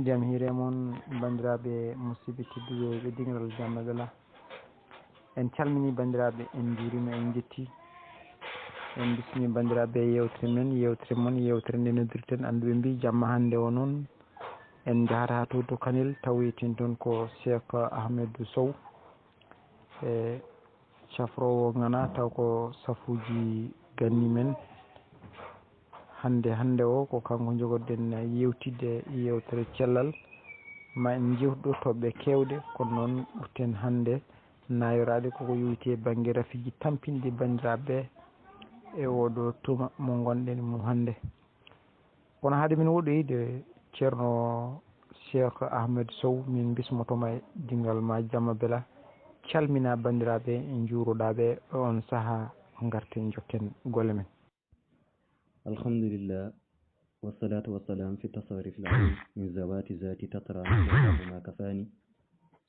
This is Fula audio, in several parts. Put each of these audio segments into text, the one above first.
jam hiire moon bandiraɓe musidɓe tedduɓe ɓe dingal jamma bela en calmini bandiraɓe en juurima en jetti en bismi bandiraɓe yewtere moon yewtere nde noddirten anduɓe mbi jamma hannde o noon en jahata ha to Kanel tawoyten toon ko Cheikh Ahmadou Sow e cafrowo ngana taw ko safuji ganni men hande o ko kanko jogoɗen yewtidde yewtere cellal ma en jewtuɗo toɓɓe kewɗe kono noon ɓurten hande nayorade koko yowiti banggue rafiji tampinɗi bandiraɓe e oɗo tuma mo gonɗen mo hande kono haade min woɗɗoyde ceerno Cheikh Ahmadou Sow min bismotoma e dingal ma jamma bela calmina bandiraɓe juuroɗaɓe on saaha garten jokken golle men. alhamdulillah wassalatu wassalam fi tasarif al-alim min zawati zati tatra ma kafani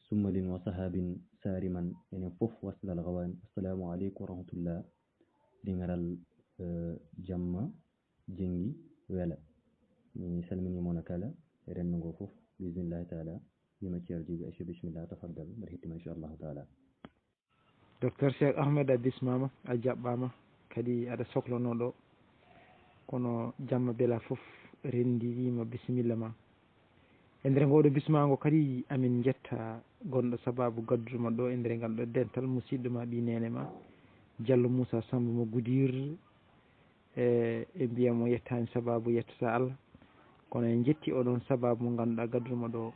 summalin wa sahabin sariman enen fof wasdal gawani. Assalamu aleykum wa rahmatullah dingaral jamma jengi wela mi salmini mona kala e rennugo fof bismillahi taala bima ceerjiɓe aci bismillah tafaddal mbaɗa hettima inchallahu taala. Docteur Cheikh Ahmed a bismama a jaɓɓama kadi aɗa sohlanoɗo kono jamma bela fof rendi wima bisimilla ma e nder ngoɗo bismago kadi amin jetta gonɗo sababu gaddudema ɗo e nder ngal ɗo dental musidɗo ma ɓi nene ma Diallo Moussa Samba mo Goudir e mbiyamo yettani sababu yettata Allah kono en jetti oɗon sababu mo ganduɗa gaddudema ɗo.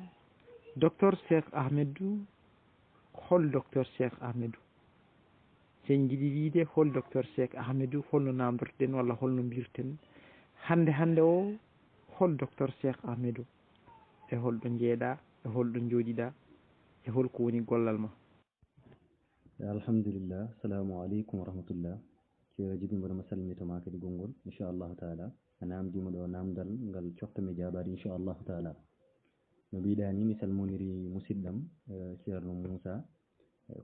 Docteur Cheikh Ahmadou, hol docteur Cheikh Ahmadou sen jiiɗi wiide hol docteur Cheikh Ahmadou holno namdotoɗen walla holno mbirten hande o hol docteur Cheikh Ahmadou e holɗo jeeɗa e holɗo jooɗiɗa e holko woni gollal ma. alhamdulillah assalamu aleykum wa rahmatullah ceerno Djiby mboɗoma salminitoma kadi gongol inchallahu taala a namdima ɗo namdal ngal coftami jaɓade inchallahu taala no mbiɗa ni mi salmoniri musidɗam ceerno Moussa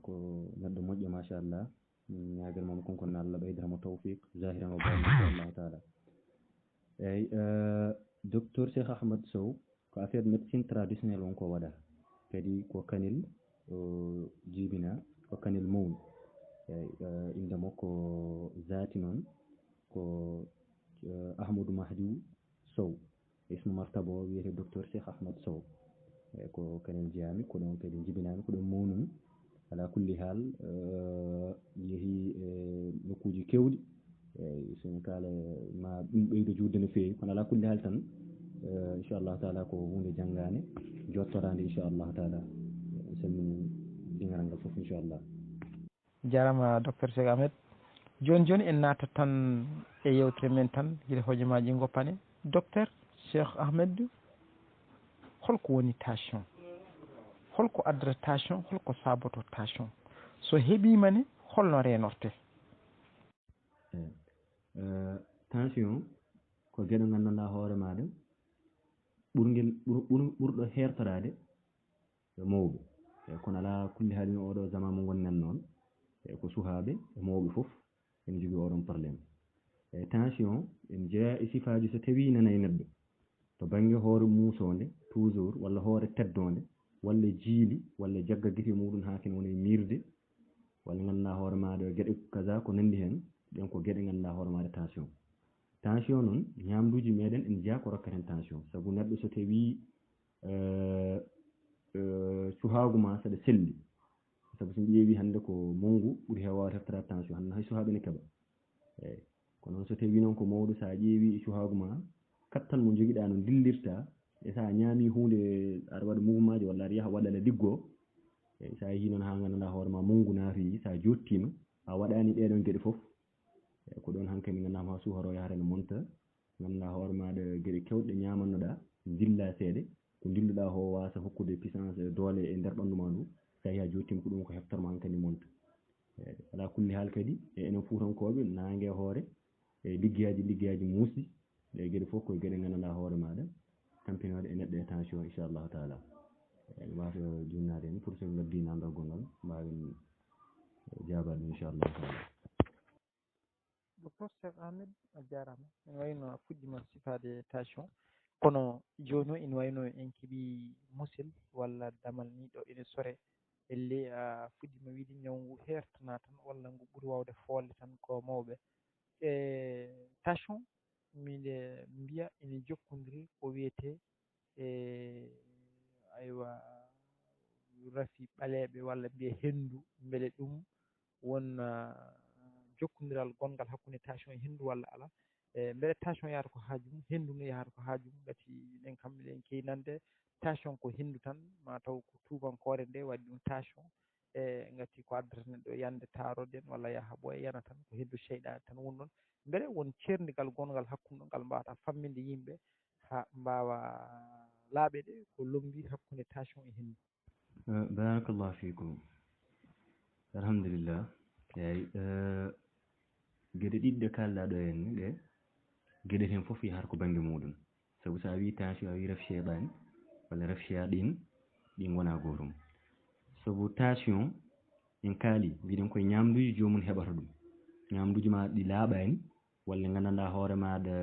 ko neɗɗo moƴƴo machallah ñagal mom konko no Allah ɓeydanamo tawfiq zahiran wa batin inchallahu taala. eyyi docteur Cheikh Ahmadou Sow ko affaire médecine traditionnel wonko waɗata kadi ko Kanel jibina ko Kanel mawni eyyi inde makko zati noon ko Ahmadou Mahdiou Sow ismu martaba o wiyete docteur Cheikh Ahmadou Sow eyyi ko Kanel jeyami ko ɗon kadi jibinami ko ɗon mawnumi ala kulli hal yeehi nokkuji kewɗi eyyi somi kaala ma ɗum ɓeydo juutde no feewi kono ala kulli hal tan inchallahu taala ko hunde janggane jottorade inchallahu taala mi salmini dingal ngal foof inchallah. jarama docteur Cheikh Ahmed. joni en natat tan e yewtere men tan guila hojomaji goppane. docteur Cheikh Ahmadou, holko woni tension, holko addata tension, holko saboto tension, so heeɓimane holno renorte? tension ko gueɗe gandanɗa hoore maɗa ɓurɗo hertorade mawɓe kono ala kulli haalin oɗo zaman mo gonnen noon ko suhaɓe e mawɓe foof ene jogui oɗon probléme. tension en jeeya e sifaji so tawi nana e neɗɗo to banggue hoore musode toujours walla hoore teddode walla jiili walla jagga guite muɗum ha ken woni mirde walla ganduɗa hoore maɗa gueɗe kaza ko nandi hen ɗen ko gueɗe ganduɗa hoore maɗa tension noon ñamduji meɗen en jeeya ko rokkata hen tension saabu neɗɗo so tawi suhagu ma saɗa selli saabu so ƴeewi hande ko mawgu ɓuuri heew wawde heftorade tension hande hay suhaɓe ne keeɓa eyyi kono noon so tawi noon ko mawɗo sa ƴeewi suhagu ma kattal mo joguiɗa no dillirta e sa ñaami hunde aɗa waɗa mouvement ji walla aɗa yaaha waɗa liggo eyyi sa yeehi noon ha ganduɗa hoore ma mawgu naatoyi sa jottima a waɗani ɗeɗon gueɗe foof eyyi ko ɗon hankkadi ganduɗa ma suharo yahata ne monta ganduɗa hoore maɗa gueɗe kewɗe ɗe ñamannoɗa dilla seeɗa ko dilluɗa ko wasa hokkude puissance doole e nder ɓandu ma ndu sa yeehi a jottima ko ɗum ko heftorma hankkadi monta eyyi ala kulli haal kadi e enen Fuutankoɓe nangue hoore e liggueyaji musɗi ɗe gueɗe foof koye gueɗe ganduɗa hoore maɗa tampinode e neɗɗo e tension inchallahu taala. eyyi wata junnade hen pour so gaddi namdal gongal mbawen jabade inchallahu taala. docteur Cheikh Ahmed a jarama en wayno a fuɗɗima sifade tension kono joni ina wayno en keeɓi musil walla damal ni ɗo ene sore elle a fuɗɗima wiide ñaw ngu hertana tan walla ngu ɓuuri wawde foolde tan ko mawɓe tension mbiɗe mbiya ene jokkodiri ko wiyete aywa rafi ɓaleɓe walla mbiye henndu beele ɗum won jokkodiral gongal hakkude tension e henndu walla ala beele tension yahata ko haaju mum henndu ne yahata ko haaju mum gati ɗen kamɓe ɗen kewi nande tension ko henndu tan mataw ko tubankore nde waɗi ɗum tension gati ko addata neɗɗo yande tarode en walla yaaha ɓooya yana tan ko heddu cheyɗade tan woni ɗon beele won cerdigal gongal hakkude ɗon ngal mbawata famminde yimɓe ha mbawa laaɓede ko lombi hakkude tension e henndu. barakallahu fikum alhamdulillah eyi gueɗe ɗiɗɗe kalɗa ɗo henne ɗe gueɗe hen foof yahata ko banggue muɗum saabu sa wi tension a wi ref cheyɗani walla ref cheyaɗin ɗin gona gotum saabu tension en kaali mbiɗen koye ñamduji jomum heɓata ɗum ñamduji ma ɗi laaɓani walla gandanɗa hoore maɗa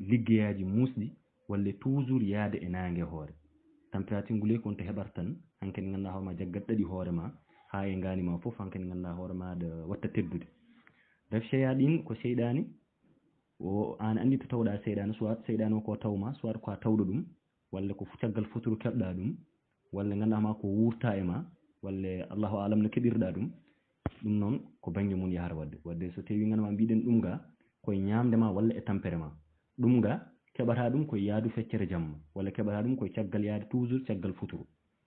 liggeyaji musɗi walla toujours yaade e nangue hoore température nguleyki on to heɓata tan hankkadi ganduɗa hoore ma jaggat ɗaɗi hoore ma ha e ngani ma foof hankkadi ganduɗa hoore maɗa watta teddude ref cheyaɗin ko seyɗani o an andi to tawɗa seyɗane soit seyɗane o ko tawma soit ko a tawɗo ɗum walla ko caggal futuru keɓɗa ɗum walla ganduɗa ma ko wurta e ma walla allahu alam no keɓirɗa ɗum ɗum noon ko banggue mum yahata wadde so tawi ganduɗa mbiɗen ɗum ga koye ñamde ma walla e tampere ma ɗum ga keɓata ɗum koye yaadu feccere jamma walla keɓata ɗum koye caggal yaade toujours caggal futuru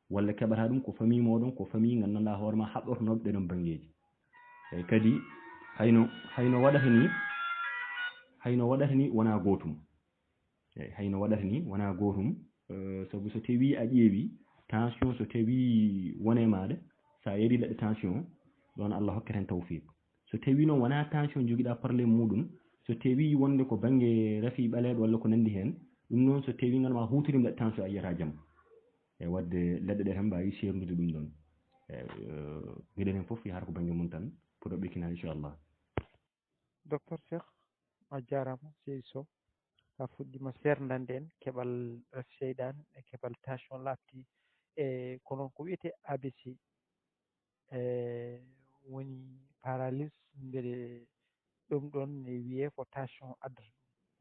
walla keɓata ɗum ko famille moɗon ko famille gandanɗa hoore ma haɓɓotonoɓe ɗeɗon banggueji eyyi kadi hayno waɗata ni wona gotum eyyi hayno waɗata ni wona gotum saabu so tawi a ƴeewi tension so tawi wone maɗa sa yari leɗɗe tension ɗon Allah hokkata hen tawfiq so tawi noon wona tension joguiɗa parlé muɗum so tawi wonde ko banggue rafi ɓaleɓe walla ko nandi hen ɗum noon so tawi ganma hutorima leɗɗe tension a yiyata jaam e wadde leɗɗe ɗe tan mbawi sernude ɗum ɗon gueɗel hen foof yahata ko banggue mum tan pour ɓekkina inchallah. Docteur Cheikh a jarama seydi Sow a fuɗɗima serdande en keɓal ref cheyɗade e keɓal tension laaɓti e kono ko wiyete ABC woni paralyse beele ɗum ɗon ne wiye ko tension addata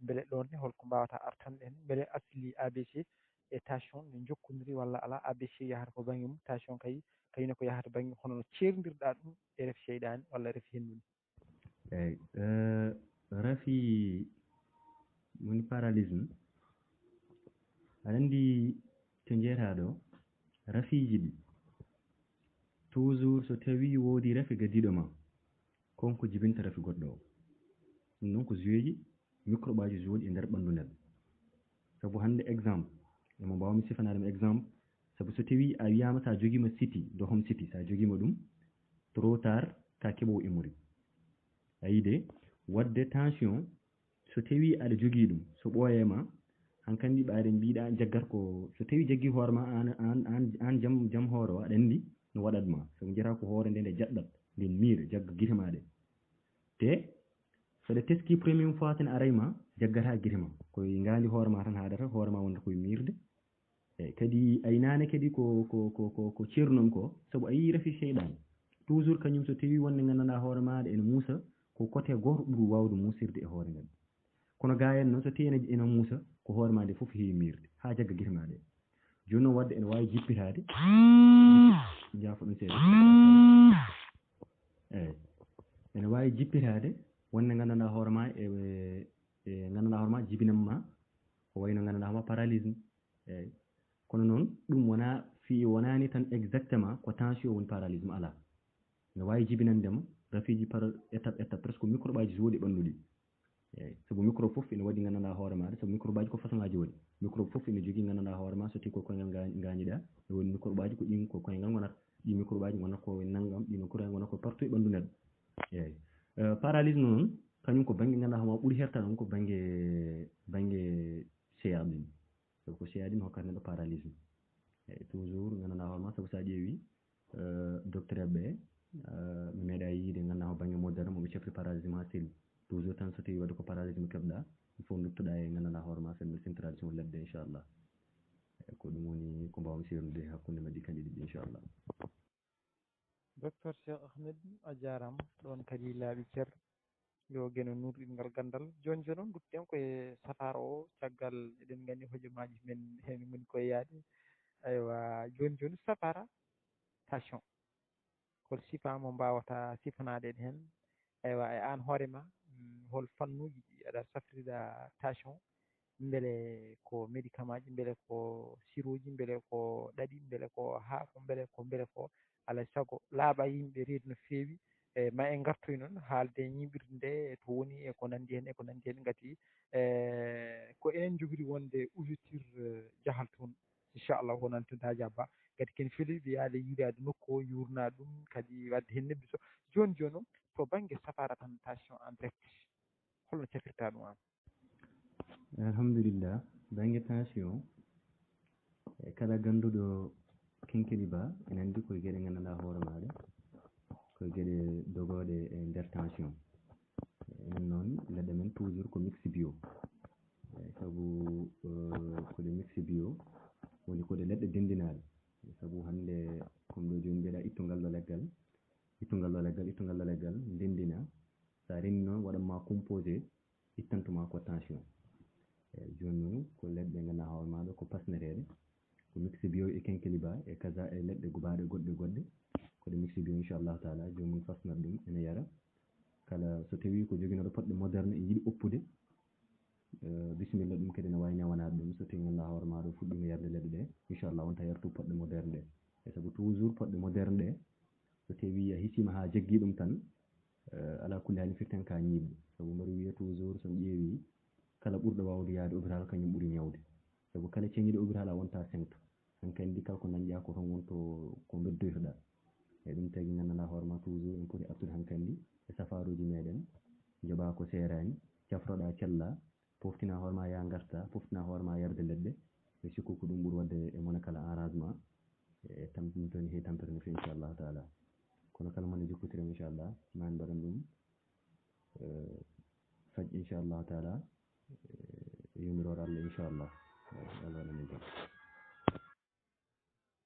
beele ɗon ne holko mbawata artande en beele asli ABC e tension ne jokkodiri walla ala ABC yahata ko banggue mum tension kayine ko yahata banggue hono no cerdirɗa ɗum e ref cheyɗade walla ref henndu eyyi rafi woni paralysme aɗa andi to jeeyata ɗo rafiji ɗi toujours so tawi woodi rafi gadiɗo ma konko jibinta rafi goɗɗo o ɗum noon ko joué ji microbe aji jouɗi e nder ɓanndu neɗɗo sabu hannde exemple emo mbawmi sifanadema exemple sabu so tawi a wiyama sa joguima siti do home siti sa joguima ɗum trop tard ka keɓowo imori a yide wadde tension so tawi aɗa jogui ɗum so ɓooyema hankkandi ɓaade mbiɗa jaggat ko so tawi jaggi hoorema an jaam hoore o aɗa andi no waɗatma sabu jeyata ko hoore nde jaɗɗat nden miire jagga guite ma ɗe te saɗa teski premiére fois tan arayma jaggata guite ma koye ngandi hoore ma tan haɗata hoore ma wonta koye mirde eyyi kadi aynane kadi ko ceernon ko saabu a yii rafi cheyɗane toujours kañum so tawi wonde gandanɗa hoore maɗa ene muusa ko côté goto ɓuuri wawde muusirde e hoore ngal kono ga en noon so tawi ene muusa ko hoore ma nde foof heewi mirde ha jagga guite ma ɗe joni noon wadde ene wawi jippitade jafo ɗum seeɗa eyyi ene wawi jippitade wonde gandanɗa hoore ma e gandanɗa hoore ma jibinanma ko wayno gandanɗa hoorema paralysme eyyi kono noon ɗum wonani tan exactement ko tension woni paralysme ala ne wawi jibinandema rafiji par étape presque microbe aji jooɗi ɓannuɗi eyyi saabu microbe foof ene waɗi gandanɗa hoore maɗa saabu microbe aji ko façon ngaji waɗi microbe foof ene jogui gandanɗa hoore ma so tawi ko koyngal gañiɗa ne woni microbe aji ko ɗin ko koyngal gonata ɗi microbe aji gonata ko naggam ɗi microbe aji gonata ko partout e ɓandu neɗɗo eyyi paralysme noon kañum ko banggue ganduɗa hoorema ɓuuri hertade ɗum ko banggue CAD sabu ko CAD ne hokkata neɗɗo paralysme eyyi toujours gandanɗa hoorema saabu sa ƴeewi docteur ɓe mi meeɗa yiide ganduɗa banggue moderne moɓe cefri paralysme ha selli toujours tan so tawi waɗi ko paralysme keɓɗa fof duttoɗa e gandanɗa hoore ma sen médecine tradition ledde inchallah ko ɗum woni ko mbawmi sirnude hakkunde men ɗi kadi ɗiɗi inchallah. docteur Cheikh Ahmed a jarama ɗon kadi laaɓi cer yo geno nurɗingal gandal joni joni on dutten koye safara o caggal eɗen gandi hojomaji men hen goni koye yaade aywa joni joni safara tension hol sifa mo mbawata sifanade hen aywa e an hoorema hol fannuji ɗi aɗa safrira tension beele ko médicament ji beele ko sirop ji beele ko ɗaɗi beele ko haako beele ko alay saago laaɓa yimɓe reedu no feewi e ma en gartoy noon haalde ñiɓirde nde to woni e ko nandi hen gati ko enen jogori wonde ouverture jahal toon inchallah ko nantude Hadia Ba kadi ken feeliɓe yaade yiilade nokku o yurna ɗum kadi wadde hen nebbi so joni joni o to banggue safara tan tension en direct holno cafrirta ɗum an? Alhamdulillah banggue tension e kala ganduɗo Kenkeli Ba ene andi koye gueɗe gandanɗa hoore maɗa koye gueɗe dogoɗe e nder tension enen noon leɗɗe men toujours ko mix bio saabu koɗe mix bio woni koɗe leɗɗe dendinaɗe saabu hande comme ɗo joni mbiyeɗa ittu ngal ɗo leggal dendina sa renni noon waɗanma composé ittantuma ko tension joni noon ko leɗɗe ganduɗa hoore maɗa ko pasnereɗe ko mix bio e Kenkeli Ba e kaza e leɗɗe gubaɗe goɗɗe koɗe mix bio inchallahu taala jomum fasnata ɗum ene yara kala so tawi ko joguinoɗo poɗɗe moderne e yiiɗi oppude bisimilla ɗum kadi ne wawi ñawanade ɗum so tawi ganduɗa hoore maɗa fuɗɗima yarde leɗɗe ɗe inchallah wonta yartu poɗɗe moderne ɗe e saabu toujours poɗɗe moderne ɗe so tawi a hissima ha jaggi ɗum tan ala kulli halin firten ka ñiiɓde saabu mbaɗa wiya toujours son ƴeewi kala ɓurɗo wawde yaade hôpital kañum ɓuuri ñawde saabu kala ceŋiɗo hôpital a wonta sengto hankkandi kala ko dañƴa ko tan wonto ko beddoytoɗa e ɗum tagui gandanɗa hoore ma toujours en poti artude hankkandi e safaruji meɗen jooɓa ko serani cafroɗa cella poftina hoore ma ya garta poftina hoore ma yarde leɗɗe e sikku ko ɗum ɓuuri wadde e mona kala arrangement e tampini toon heewi tampere no fewi inchallahu taala kono kala mone jokkotiri inchallah mani mbaɗan ɗum faj inchallahu taala yumirore Allah inchallah Allah waɗanen jam.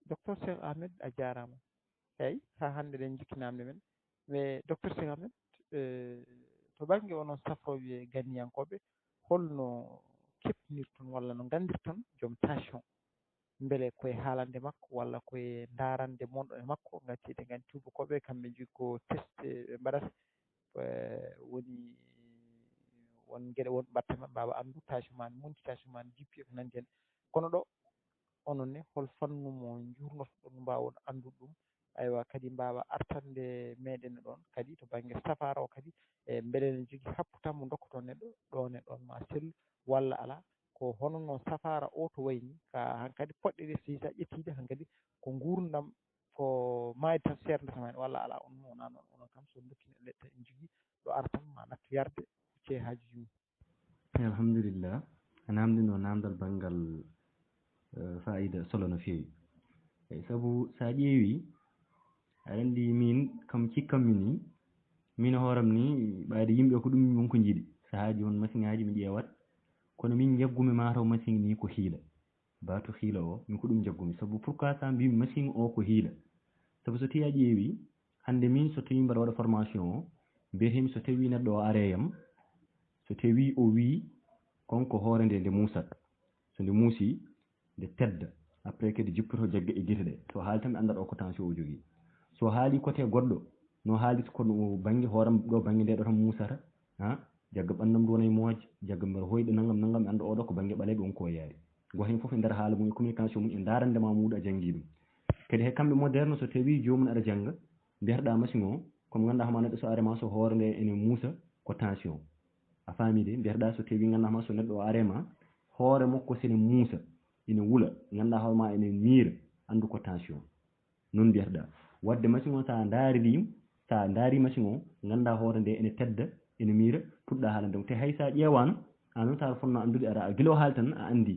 Docteur Cheikh Ahmed a jarama eyyi ha hande ɗen jukki namde men mais docteur Cheikh Ahmed to banggue onon safroɓe ganiyankoɓe holno keptinirton walla no gandirton joom tension beele koye haalande makko walla koye darande monɗo e makko gati eɗen gandi tubakoɓe kamɓe jogui ko test ɓe mbaɗata woni won gueɗe won mbatta mbawa andu tension ma ne monti tension ma ne jippi e ko nandi hen kono ɗo onon ne hol fannu mo jurnoto ɗon mbawon andude ɗum aywa kadi mbawa artande meɗen ɗon kadi to banggue safara o kadi e beele ne jogui happu tan mo dokkoto neɗɗo ɗon e ɗon ma sellu walla ala ko hono noon safara o to wayni ka hankkadi poɗɗe ɗe so sa ƴettide hankkadi ko gurdam ko mayde tan serdata men walla ala on wona noon onon kam so dokki neɗɗo leɗɗe en jogui ɗo ara tan ma nattu yarde hucce hajuji mum. Alhamdulillah a namdino namdal banggal fa'ida solo no fewi e saabu sa ƴeewi aɗa andi min kam cikkammi ni min hooram ni ɓaade yimɓe ko ɗum wonko jiiɗi saahaji won machine aji mi ƴeewat kono min jaggumi mataw machine ni ko hiila baatu hiila o min ko ɗum jaggumi saabu pourquoi sa mbimi machine o ko hiila saabu so tawi a ƴeewi hande min so tawi mbaɗa waɗa formation o mbiyetemi so tawi neɗɗo o areyam so tawi o wi konko hoore nde muusat so nde muusi nde tedda après kadi jippoto jagge e guite ɗe so haali tan mi anndat o ko tension o jogui so haali côté goɗɗo no haalit kono banggue hooram ɗo banggue nde ɗo tan muusata ha jagga ɓandam ndu wona e mooje jagga mbiɗa hoyɗo naggam mi anda oɗo ko banggue ɓaleɓe wonko yaari go hen foof e nder haala mum e communication mum e darandema muuɗo a janggui ɗum kadi hay kamɓe moderne so tawi jomum aɗa jangga mbiyatoɗa machine o comme ganduɗa hoorema neɗɗo so arema so hoore nde ene muusa ko tension a faami de mbiyatoɗa so tawi ganduɗa hoorema so neɗɗo o arema hoore makko sene muusa ina wuula ganduɗa hoorema ene miira andu ko tension noon mbiyatoɗa wadde machine o sa daari machine o ganduɗa hoore nde ene tedda ene miira puɗɗa haalande te hay sa ƴeewano an noon tawa fonno andude ara guila o haali tan a andi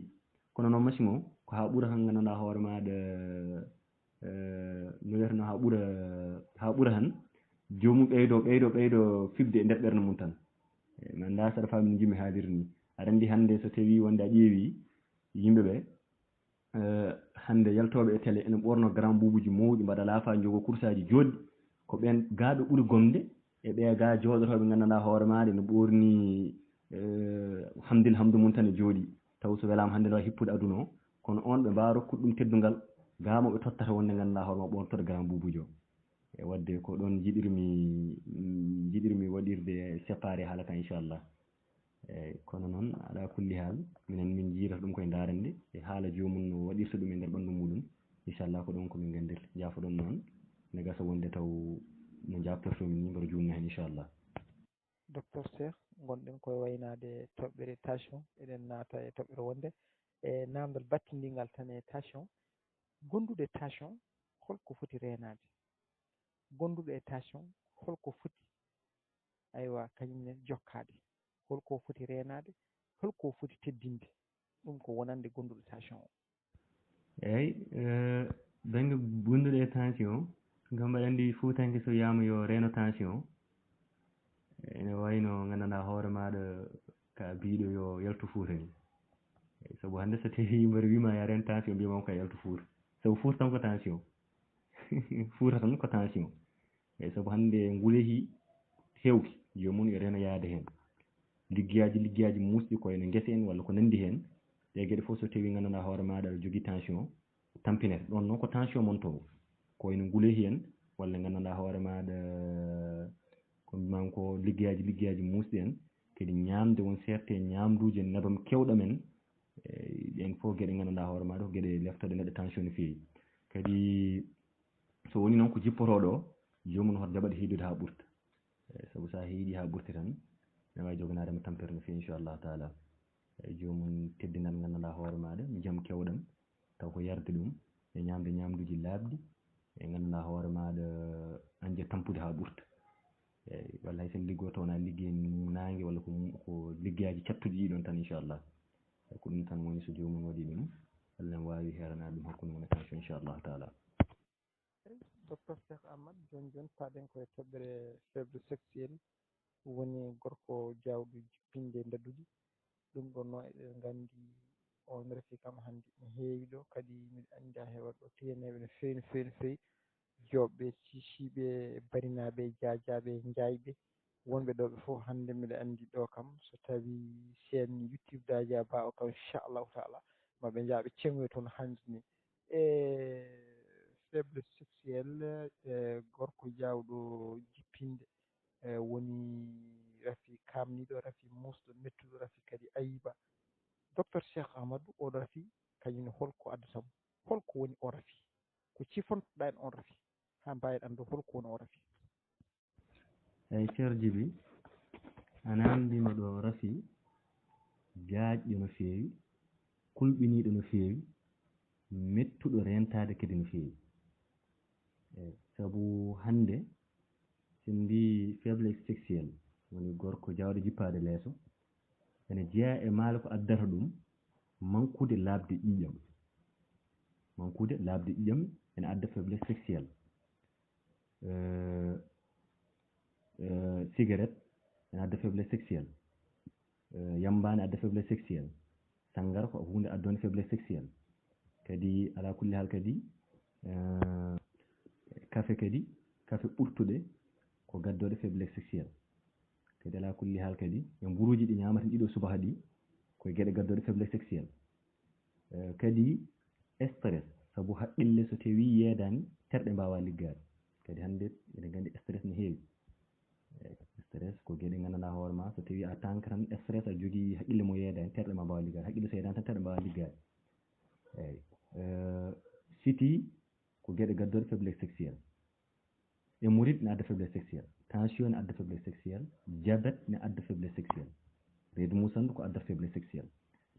kono noon machine o ko ha ɓuura tan ganduɗa hoore maɗa no wiyatano ha ɓuura tan jomum ɓeydo fibde e nder ɓerde mum tan mi anda saɗa faami no jimmi haaliri ni aɗa anndi hannde so tawii wonde a ƴeewii yimɓe ɓee hannde yaltooɓe e télé ene ɓorno grand buubuji mawɗi mbaɗa laafa jogo kursaaji jooɗɗi ko ɓen gaa ɓe ɓuri gomde e ɓee gaa jooɗotooɓe nganndanɗaa hoore maaɗe no ɓoorni hamdil hamdu mum tan e jooɗii taw so welaama hannde no hippude aduna o kono on ɓe mbaawa rokkude ɗum teddungal gaa mo ɓe tottata wonde nganndanɗaa hoore ma ɓortoɗo grand buubuji o e wadde ko ɗon jiɗirmi waɗirde séparé haala kan inchallah eeyi kono noon ala kulli haal minen min jiirata ɗum koye ndaarande e haala joomum no waɗirta ɗum e ndeer ɓanndu muɗum inchallah ko ɗon komin nganndirta jaafoɗon noon ne gasa wonde taw no jabtortomin ni mboɗo juumna heen inchallah. docteur Cheikh gonɗen koye waynaade toɓɓere tension eɗen naata e toɓɓere wonde e naamdal battindingal tan e tension gonduɗo e tension holko foti reenaade gonduɗo e tension holko foti aywa kañumne jokkaade holko foti reenaade holko foti teddinde ɗum ko wonande gonduɗo tension o. eeyi baŋnge gonduɗo e tension ngam mbaɗa anndi fuutanke so wiyaama yo reeno tension ene wayno nganndanɗaa hoore maaɗa ka biiɗo yo yaltu fuuta ni sabu hannde so tawii mbaɗa wiima ya reen tension mbiyamama ko yaltu fuuta sabu fuuta tan ko tension fuuta tan ko tension eeyi sabu hannde ngulehii heewki jomum yo reeno yaade heen liggeyaaji muusɗi koye no ngese en walla ko nanndi heen ɗe geɗe fof so tawii nganndanɗaa hoore maaɗa aɗa jogii tension tampinete ɗon noon ko tension montoo ko wayno ngulehii en walla nganndanɗaa hoore maaɗa ko mbimami ko liggeyaaji muusɗi en kadi ñaamde won seerte ñaamduuji nebam kewɗo men ɗen fof geɗe nganndanɗaa hoore maaɗa ko geɗe leftoɗe neɗɗo tension no feewi kadi so woni noon ko jippotooɗo o joomum hoto jaɓaɗe hiidude haa ɓurta sabu so a hiiɗii haa ɓurti tan ne waawi joganaadema tampere no feewi inchallahu taala eyi joomum teddinal nganndanɗaa hoore maaɗa jam kewɗam taw ko yarde ɗum e ñaamde ñaamduuji laaɓɗi e nganndanɗaa hoore maaɗa anje tampude haa ɓurta eyi walla hay sen liggoo taw wonaa liggey naange walla ko liggeyaaji cattuɗi ɗiɗon tan inchallah eyi ko ɗum tan woni so joomum waɗii ɗum Allah ne waawi heeranaade ɗum hakkunde mon e tension inchallahu taala. docteur Cheikh Ahmad joni paaɗen koye toɓɓere faible sexuel woni gorko jawɗo jippinde ndadduɗi ɗum ɗon noon eɗen nganndi on refi kam hannde ne heewi ɗo kadi miɗa anndi a heewat ɗo teyaneeɓe no feewi no feewi no feewi jooɓɓe ciiciiɓe barinaaɓe jaajaaɓe njaayɓe wonɓe ɗo ɓe fof hannde mbiɗa anndi ɗo kam so tawii chaine youtube aji a mbaawa kam inchallahu taala maɓe njaa ɓe ceŋoyo toon hannde ni e faible sexuel e gorko jaawɗo jippinde woni rafi kaamniiɗo rafi muusɗo mettuɗo rafi kadi ayiba docteur Cheikh Ahmadou oɗo rafi kañumne holko addata mo holko woni o rafi ko cifontoɗa en on rafi haa mbaawi anndu holko woni o rafi. eyi ceerno Djiby a naamndima ɗo rafi jaajɗo no feewi kulɓiniiɗo no feewi mettuɗo rentaade kadi no feewi eyi sabu hannde sen mbii faiblesse sexuel woni gorko jaawɗo jippaade leeso ene jeyaa e maalo ko addata ɗum manqude laaɓde ƴiƴam ene adda faiblesse sexuel cigarette ene adda faiblesse sexuel yamba ne adda faiblesse sexuel sanngara ko huunde addonde faiblesse sexuel kadi alaa kulli haal kadi kafe ɓurtuɗe ko gaddooɗe faiblesse sexuel kadi alaa kulli haal kadi e mburuuji ɗi ñaamaten ɗiɗo subaka ɗi koye geɗe gaddooɗe faiblesse sexuel kadi stress sabu haqqille so tawii yeedaani terɗe mbaawa liggaade kadi hannde eɗen nganndi stress no heewi stress ko geɗe nganndanɗaa hoore ma so tawii a tanka tan stress a jogii haqqille mo yeedaani terɗe ma mbaawa liggaade haqqille so yeedaani tan terɗe mbaawa liggaade eeyi siti ko geɗe gaddooɗe faiblesse sexuel hémorroïde ne adda faiblesse sexuel tension ne adda faiblesse sexuel diabète ne adda faiblesse sexuel reedu musandu ko adda faiblesse sexuel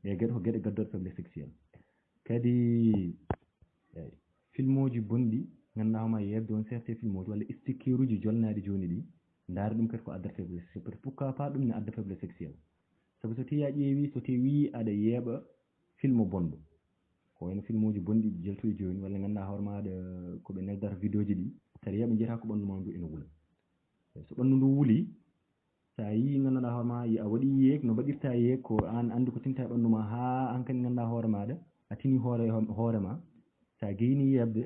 ɗe geɗe ko geɗe gaddooɗe faiblesse sexuel kadi eyi film uji bonɗi ngannduɗaa hooma yeɓde on certain film uji walla sticker uji jolnaaɗi jooni ɗi ndaari ɗum kadi ko addata faiblesse sexuel peut être pourquoi pas ɗum ne adda faiblesse sexuel sabu so tawii a ƴeewii so tawii aɗa yeeɓa film bonɗo ko wayno film uji bonɗi ɗi jaltuɗi jooni walla ngannduɗaa hoore maaɗa ko ɓe neldata vidéo ji ɗi saɗa yiya ɓe njiyata ko ɓanndu maa ndu ene wula so ɓanndu ndu wulii sa yi ganduɗa hoore ma a waɗi yeeg no mbaɗirta yeeg ko an andi ko tinta e ɓandu ma ha an kadi ganduɗa hoore maɗa a tini hoore ma sa geyni yebde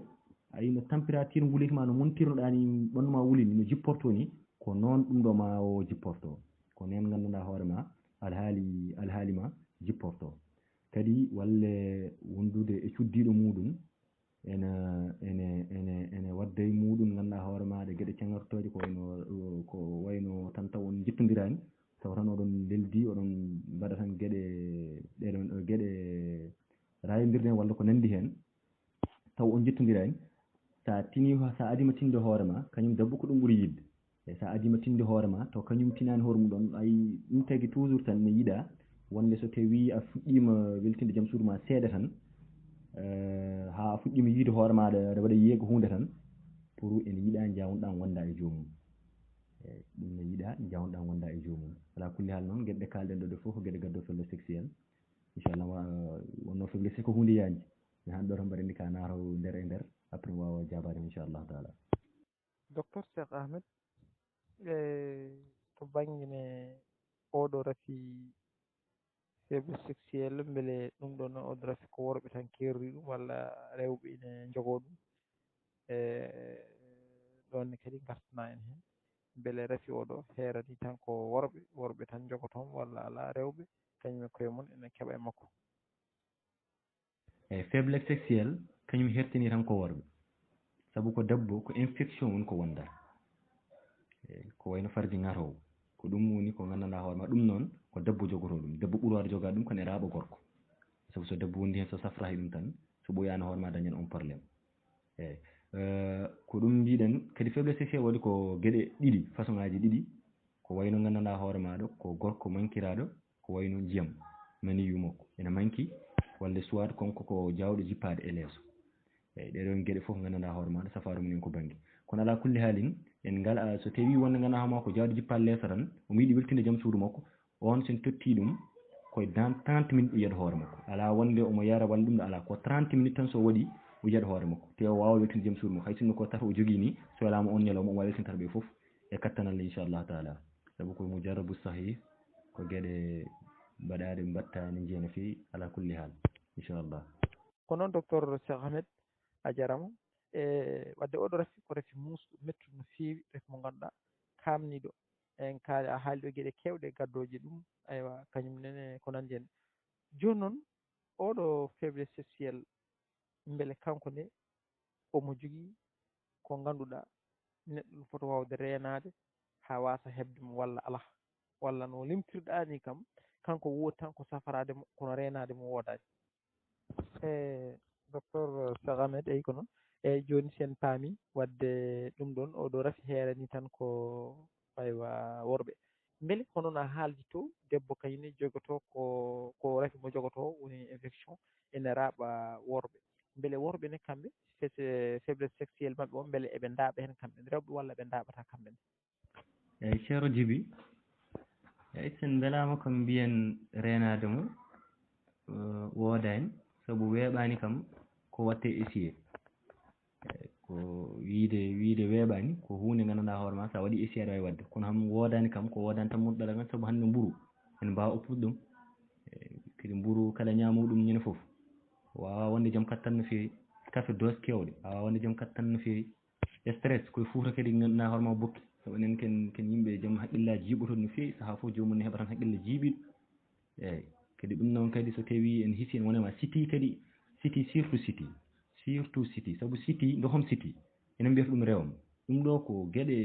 a yi no température nguleyki ma no montirnoɗa ni ɓandu ma wulini no jipporto ni ko noon ɗum ɗo ma o jipporto ko nen ganduɗa hoore ma alhaali ma jipporto kadi walle wondude e cuddiɗo muɗum ene wadda e muɗum ganduɗa hoore maɗa gueɗe cengortoje ko wayno tan taw on jittodirani taw tan oɗon leldi oɗon mbaɗa tan gueɗe rayodirden walla ko nandi hen taw on jittodirani sa adima tinde hoore ma kañum debbo ko ɗum ɓuuri yidde e sa adima tinde hoore ma taw kañum tinani hoore mum ɗon ayi ɗum tagui toujours tan ne yiiɗa wonde so tawi a fuɗɗima weltinde jaam suudu ma seeɗa tan ha a fuɗɗima yiide hoore maɗa aɗa waɗa yeego hunde tan pour ene yiiɗa jawnoɗa gonda e jomum eyyi ɗum ne yiiɗa jawnoɗa gonda e jomum ala kulli hal noon gueɗe ɗe kalɗen ɗo ɗe foof ko gueɗe gaddo faiblesse sexuelle inchallah wonno faiblesse ko hunde yaji mi han ɗo tan mbaɗa ka naaro nder e nder après mi wawa jabade inchallahu taala docteur Cheikh Ahmed to banggue oɗo rafi faiblesse sexuelle beele ɗum ɗon oɗo rafi ko worɓe tan kerri ɗum walla rewɓe ine jogo ɗum ɗonne kadi gartana en hen beele rafi oɗo heerani tan ko worɓe tan jogoton walla ala rewɓe kañum e koye mum ene keeɓa e makko eyyi faiblesse sexuelle kañum hertini tan ko worɓe saabu ko debbo ko infection woni ko wonda eyyi ko wayno farji ngatowo ko ɗum woni ko gandanɗa hoore ma ɗum noon ko debbo jogoto ɗum debbo ɓuuri wawde jogade ɗum kone raaɓa gorko saabu so debbo wondi hen so safrahi ɗum tan so ɓoyano hoore ma dañan on probléme eyyi ko ɗum mbiɗen kadi faiblesse sexuelle waɗi ko gueɗe ɗiɗi façon ngaji ɗiɗi ko wayno gandanɗa hoore maɗa ko gorko mankiraɗo ko wayno ndiyam maniyu makko ene manki walla soit konko ko jawɗo jippade e leeso eyyi ɗeɗon gueɗe foof gandanɗa hoore maɗa safaru mumen ko banggue kono ala kulli haalin en ngala so tawi wonde ganduɗa hoore ma ko jawɗo jippade leeso tan omo yiiɗi weltinde jaam suudu makko on sen totti ɗum koye dans 30 minutes ƴetta hoore makko ala wonde omo yara walla ɗum ɗo ala ko 30 minutes tan so waɗi o yiyat hoore makko te o wawa weltinde jaam suudu makko hay sinno ko tata o jogui ni so welama on ñalawma omo wawi weltintata ɓe foof e kattanallah inchallahu taala saabu ko mujarrabu sahih ko gueɗe mbatta ne jeeya no fewi ala kulli haal inchallah ko noon docteur Cheikh Ahmed a jarama wadde oɗo rafi ko rafi musɗo mettuɗo no fewi rafi mo ganduɗa kamniɗo en kaali a haali ɗo gueɗe kewɗe gaddoje ɗum aywa kañum nene ko nandi hen joni noon oɗo faiblesse sexuelle beele kanko ne omo jogui ko ganduɗa neɗɗo ɗum foti wawde renade ha wasa hebdemo walla ala walla no limtirɗani kam kanko woodi tan ko safarademo kono renademo wodani docteur Cheikh Ahmed eyi ko noon eyyi joni sen paami wadde ɗum ɗon oɗo rafi heerani tan ko aywa worɓe beele hono no a haaldi to debbo kañumne jogoto ko rafi mo jogoto woni infection ene raaɓa worɓe beele worɓe ne kamɓe faiblesse sexuelle mabɓe o beele eɓe daaɓa hen kamɓe rewɓe walla ɓe daaɓata kamɓene eyyi ceero Djiby eyyi sen beelama kam mbiyen renade mo wodani saabu weeɓani kam ko watte essayé ko wiide weeɓani ko hunde gandanɗa hoore ma sa waɗi essayé aɗa wawi wadde kono ham wodani kam ko wodani tan moƴƴaɗa tan saabu hande mburu ene mbawa oppude ɗum kadi mburu kala ñamowo ɗum ñande foof wawa wonde joom kattan no fewi café dose kewɗe wawa wonde joom kattan no fewi stress koye fouta kadi ganduɗa hoore ma bokki saabu enen ken yimɓe joom haqqillaji jiiɓotoɗo no fewi saaha foof jomum ne heeɓa tan haqqille jiiɓiɗo eyyi kadi ɗum noon kadi so tawi en hiisi en wonema siti kadi siti surtout siti saabu siti dohom siti enen mbiyata ɗum rewam ɗum ɗo ko gueɗe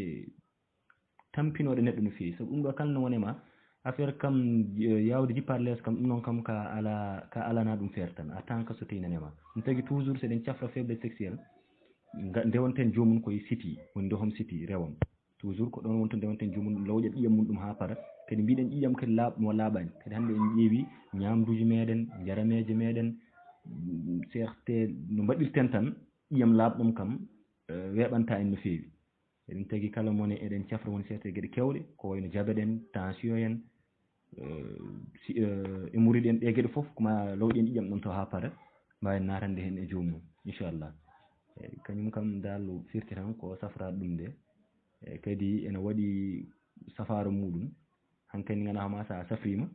tampinoɗe neɗɗo no fewi saabu ɗum ɗo kala no wonema affaire kam yawde jippade leeso kam ɗum noon kam ka alana ɗum feere tan en tant que so tawi nanema ɗum tagui toujours seɗen cafra faiblesse sexuelle ndewonten jomum koye siti woni dohom siti rewam toujours ko ɗon wonto ndewonten jomum lawƴat ƴiiƴam mum ɗum ha paara kadi mbiɗen ƴiiƴam kadi laaɓmo laaɓani kadi hande en ƴeewi ñamduji meɗen jarameje meɗen certe no mbaɗirten tan ƴiiƴam laaɓɗam kam weeɓanta en no fewi eɗen tagui kala mone eɗen cafra won certe gueɗe kewɗe ko wayno diabète en tension en hémorroïde en ɗe gueɗe foof koma lawƴen ƴiiƴam ɗam taw ha paara mbawen natande hen e jomum inchallah eyyi kañum kam dal firti tan ko safrade ɗum de eyyi kadi ene waɗi safaro muɗum hankandi ganduɗa hoorema sa safrima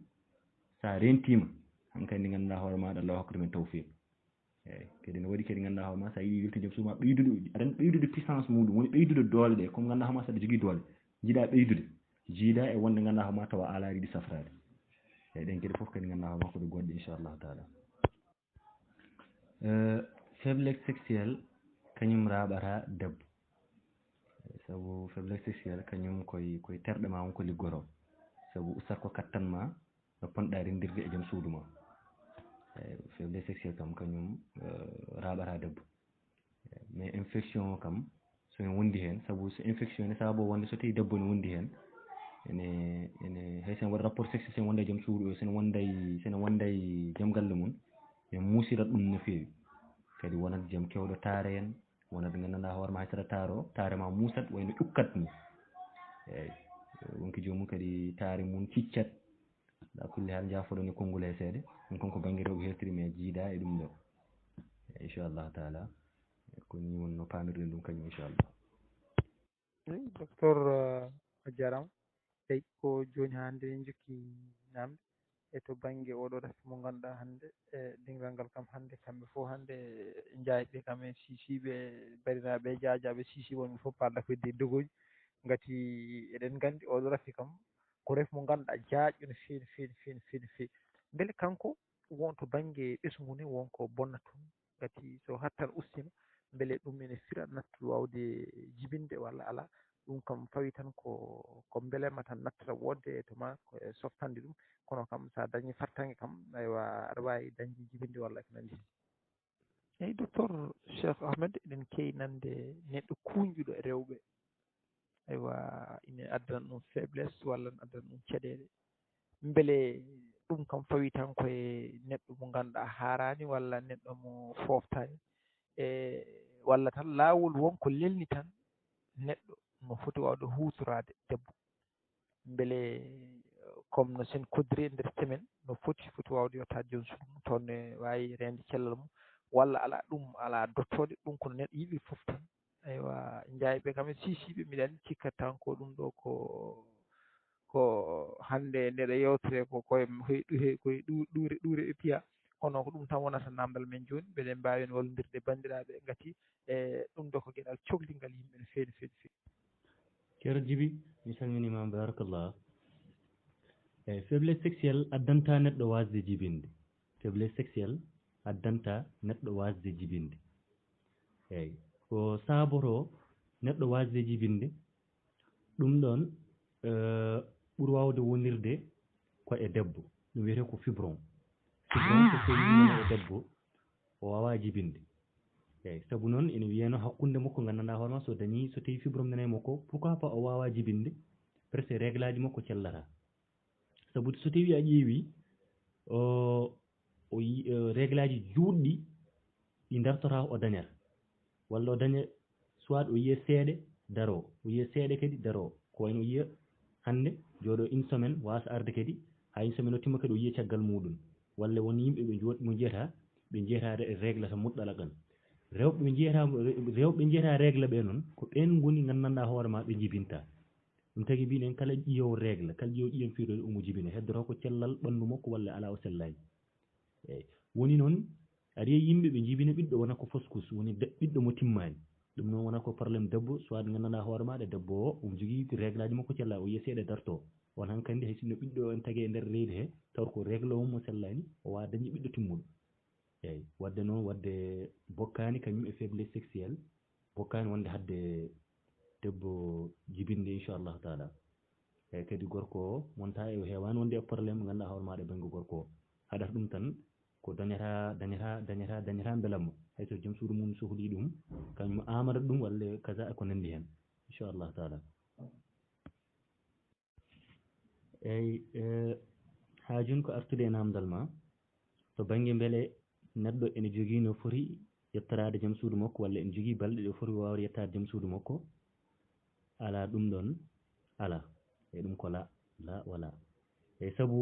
sa rentima hankandi ganduɗa hoore maɗa Allah hokkata men tawfiq eyyi kadi ne waɗi kadi ganduɗa hoore ma sa yiiɗi wirtude joom suuma ɓeydude aɗa ɓeydude puissance muɗum woni ɓeydude doole ɗe comme ganduɗa hoore ma saɗa jogui doole jiiɗa ɓeydude jiida e wonde ganduɗa hoore ma tawa ala yiiɗi safrade eyyi ɗen gueɗe foof kadi ganduɗa hoore ma koɗe goɗɗe inchallahu taala faiblesse sexuelle kañum raɓata debbo saabu faiblesse sexuelle kañum koye terɗe ma wonko liggoro saabu ustat ko kattanma no ponɗa rendirde e joom suudu ma eyyi faiblesse sexuelle kam kañum raɓata debbo mais infection kam soen wondi hen saabu so infection ne sababu wonde so tawi debbo ne wondi hen ene hay sen waɗa rapport sexuel sen wonda e joom suudu o sene wonda e joom galle mum e musirat ɗum no fewi kadi wonat joom kewɗo taare en wonata ganduɗa hoore ma hay saɗa taaro taare ma musat wayno ƴukkat ni eyyi wonki jomum kadi taare mum ciccat ala kulli hal jafoɗon e konngol he seeɗa ɗum konko banggue rewɓe heftiri mais jiida e ɗum ɗo inchallahu taala ko ni wonno pamirɗen ɗum kañum inchallah eyi docteur a jarama eyi ko joni hande en jokki namde e to banggue oɗo raffi mo ganduɗa hande e dingal ngal kam hande kamɓe fof hande jayɓe kam e sisiɓe barinaɓe jajaɓe sisi wonɓe fof parɗa fedde dogoji gati eɗen gandi oɗo raffi kam ko raafi mo ganduɗa jaaƴƴo no fewi no fewi no fewi no fewi no fewi beele kanko wonto banggue ɓesgu ni wonko bonnata ɗum gati so hattan ustima beele ɗum ene fira nattu wawde jibinde walla ala ɗum kam fawi tan ko beelema tan nattata wodde to ma e softande ɗum kono kam sa dañi fartange kam aywa aɗa wawi dañde jibinde walla ko nandi eyyi docteur Cheikh Ahmed eɗen kewi nande neɗɗo kunƴuɗo e rewɓe aywa ine addana ɗum faiblesse walla ne addana ɗum caɗele beele ɗum kam fawi tan koye neɗɗo mo ganduɗa harani walla neɗɗo mo foftani e walla tan lawol wonko lelni tan neɗɗo no foti wawde hutorade debbo beele comme no sen koddiri e nder semaine no foti wawde yettade joom suudu mum taw ne wawi rende cellal mum walla ala ɗum ala dottode ɗum kono neɗɗo yiiɗi foof tan aywa jayɓe kam e sisiɓe mbiɗa andi cikkat tan ko ɗum ɗo ko hande ndeɗo yewtere ko koye ɗuure ɓe piya kono ko ɗum tan wonata namdal men joni beele mbawi hen wallodirde e bandiraɓe gati e ɗum ɗo ko gueɗal cohligal yimɓe no fewi no fewi no fewi ceerno Djiby mi salminima barakallah eyyi faiblesse sexuelle addanta neɗɗo wasde jibinde faiblesse sexuelle addanta neɗɗo wasde jibinde eyyi ko saboto neɗɗo wasde jibinde ɗum ɗon ɓuuri wawde wonirde ko e debbo ɗum wiyete ko fibron so tawi wona e debbo o wawa jibinde eyyi saabu noon ene wiyano hakkude makko gandanɗa hoorema so tawi fibrom nana e makko pourquoi pas o wawa jibinde presque régle aji makko cellata saabu so tawi a ƴeewi régle aji juɗɗi ɗi dartora o dañata walla o daña soit o yiya seeɗe daro o yiya seeɗe kadi daro ko wayno o yiya hande jooɗo une semaine wasa arde kadi ha une semaine o timma kadi o yiya caggal muɗum walla won yimɓe mo jiyata ɓe jiyata régle tan muɗɗalakan rewɓe jiyata régle ɓe noon ko ɓen goni gandanɗa hoorema ɓe jibinta ɗum tagui mbiɗen kala ƴiyowo régle kala ƴiyowo ƴiyam fiiɗo omo jibina heddoto ko cellal ɓandu makko walla ala o sellani eyyi woni noon aɗa yiiya yimɓe ɓe jibina ɓiɗɗo wona ko foskus woni ɓiɗɗo mo timmani ɗum noon wona ko probléme debbo soit gandanɗa hoore maɗa debbo o omo jogui régle aji makko cella o yiya seeɗa darto on hankkandi hay sinno ɓiɗɗo o en tagui e nder leydi he taw ko régle o mum mo sellani o wawa dañde ɓiɗɗo timmuɗo eyyi wadde noon wadde bokkani kañum e faiblesse sexuelle bokkani wonde hadde debbo jibinde inchallahu taala eyyi kadi gorko o wonta e hewani wonde e probléme ganduɗa hoore maɗa e banggue gorko o haɗata ɗum tan ko dañata beelamma hayso joom suudu mum sohli ɗum kañum amata ɗum walla kaza e ko nandi hen inchallahu taala eyyi ha joni ko artude e namdal ma to banggue beele neɗɗo ene jogui no foti yettorade joom suudu makko walla ene jogui balɗe ɗe foti wawde yettade joom suudu makko ala ɗum ɗon ala e ɗum ko la wala eyyi saabu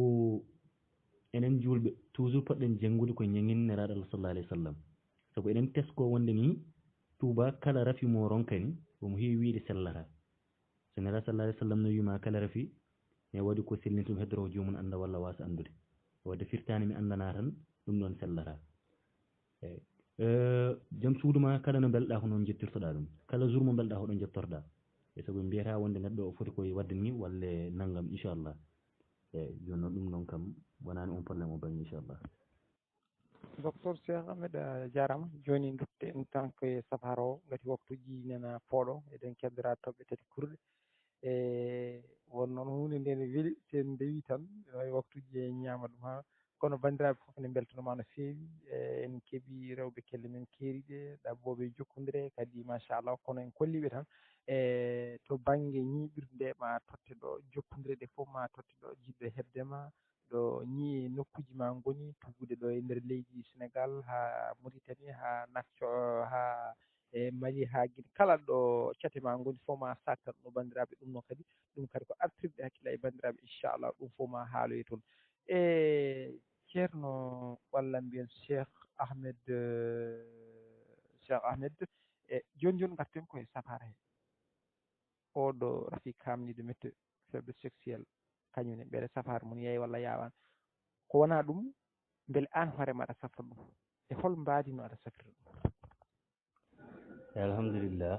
enen julɓe toujours poɗɗen janggude ko ñaguine neraɗo Allah sallallahu alayhi wa sallam saabu eɗen tesko wonde ni Touba kala raafi mo ronkani omo heewi wiide sellata so neraɗo sallallahu alayhi wa sallam no wiima kala raafi mais waɗi ko sellintum heddoro jomum anda walla wasa andude wadde firtani mi andana tan ɗum ɗon sellata eyyi joom suudu ma kala no belɗa ko noon jettirtoɗa ɗum kala jour mo belɗa hoɗo jettorɗa e sabu mbiyata wonde neɗɗo o foti koye wadde ni walla naggam inchallah eyyi joni noon ɗum noon kam wonani on probléme o bani inchallah. docteur Cheikh Ahmed a jarama joni dutto en tant que safar o gati waktuji nana pooɗo eɗen keddora toɓɓe tati kurɗe e won noon hunde nde ne weeli sen ndewi tan wawi waktuji e ñaama ɗum ha kono bandiraɓe foof ne beltanoma no feewi en keeɓi rewɓe kelle men keeriɗe ɗabboɓe jokkodire kadi machallah kono en kolliɓe tan e to banggue ñiɓirde ma totte ɗo jokkodire ɗe foof ma totte ɗo jiɗɗo hebdema ɗo ñii nokkuji ma goni tuggude ɗo e nder leydi Sénégal ha Mauritanie ha Nakco ha e Mali ha Guinée kala ɗo cate ma goni fof ma sattan ɗo bandiraɓe ɗum noon kadi ɗum kadi ko artirde hakkille e bandiraɓe inchallah ɗum fof ma haaloye toon e ceerno walla mbiyen Cheikh Ahmed e joni joni garten koye safara he oɗo rafi kamnide météo faible sexuel kañumne ɓeɗa safara mum yeey walla yawani ko wona ɗum beele an hoorema aɗa safra ɗum e hol mbaadino aɗa safrira ɗum. alhamdulillah